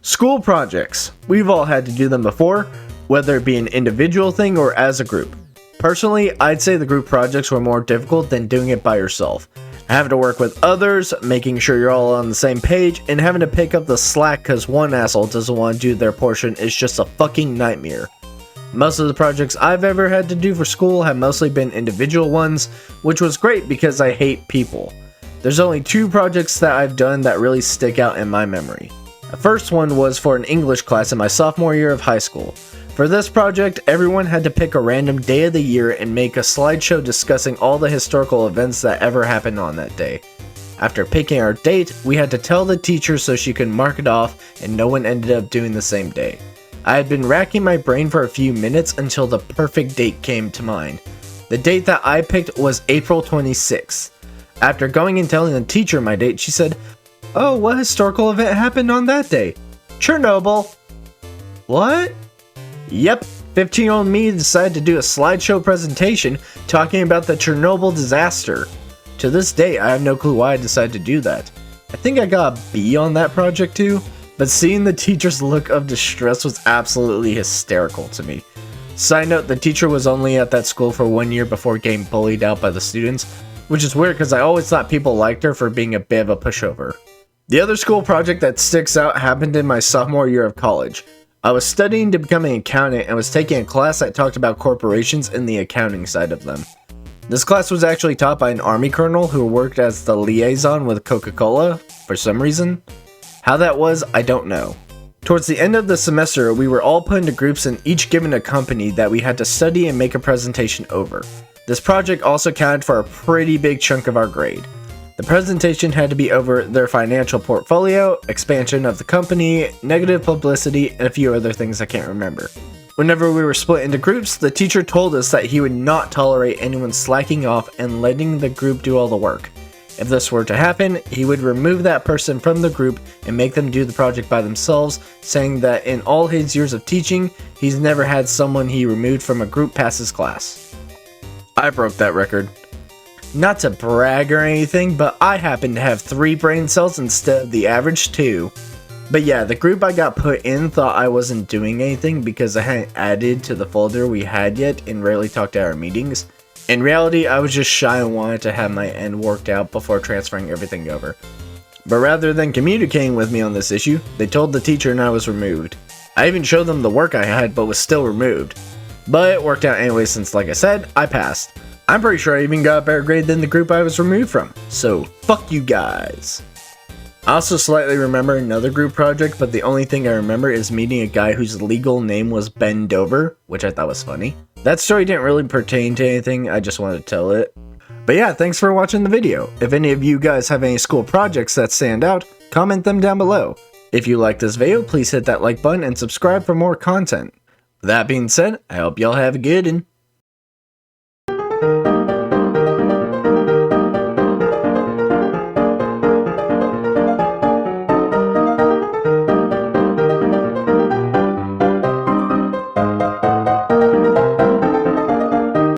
School projects. We've all had to do them before, whether it be an individual thing or as a group. Personally, I'd say the group projects were more difficult than doing it by yourself. Having to work with others, making sure you're all on the same page, and having to pick up the slack because one asshole doesn't want to do their portion is just a fucking nightmare. Most of the projects I've ever had to do for school have mostly been individual ones, which was great because I hate people. There's only 2 projects that I've done that really stick out in my memory. The first one was for an English class in my sophomore year of high school. For this project, everyone had to pick a random day of the year and make a slideshow discussing all the historical events that ever happened on that day. After picking our date, we had to tell the teacher so she could mark it off, and no one ended up doing the same day. I had been racking my brain for a few minutes until the perfect date came to mind. The date that I picked was April 26th. After going and telling the teacher my date, she said, "Oh, what historical event happened on that day?" "Chernobyl." What? Yep, 15-year-old me decided to do a slideshow presentation talking about the Chernobyl disaster. To this day, I have no clue why I decided to do that. I think I got a B on that project too, but seeing the teacher's look of distress was absolutely hysterical to me. Side note, the teacher was only at that school for 1 year before getting bullied out by the students, which is weird because I always thought people liked her for being a bit of a pushover. The other school project that sticks out happened in my sophomore year of college. I was studying to become an accountant and was taking a class that talked about corporations and the accounting side of them. This class was actually taught by an army colonel who worked as the liaison with Coca-Cola for some reason. How that was, I don't know. Towards the end of the semester, we were all put into groups and each given a company that we had to study and make a presentation over. This project also counted for a pretty big chunk of our grade. The presentation had to be over their financial portfolio, expansion of the company, negative publicity, and a few other things I can't remember. Whenever we were split into groups, the teacher told us that he would not tolerate anyone slacking off and letting the group do all the work. If this were to happen, he would remove that person from the group and make them do the project by themselves, saying that in all his years of teaching, he's never had someone he removed from a group pass his class. I broke that record. Not to brag or anything, but I happen to have 3 brain cells instead of the average 2. But yeah, the group I got put in thought I wasn't doing anything because I hadn't added to the folder we had yet and rarely talked at our meetings. In reality, I was just shy and wanted to have my end worked out before transferring everything over. But rather than communicating with me on this issue, they told the teacher and I was removed. I even showed them the work I had but was still removed. But it worked out anyway since, like I said, I passed. I'm pretty sure I even got a better grade than the group I was removed from, so fuck you guys. I also slightly remember another group project, but the only thing I remember is meeting a guy whose legal name was Ben Dover, which I thought was funny. That story didn't really pertain to anything, I just wanted to tell it. But yeah, thanks for watching the video. If any of you guys have any school projects that stand out, comment them down below. If you like this video, please hit that like button and subscribe for more content. That being said, I hope y'all have a good one.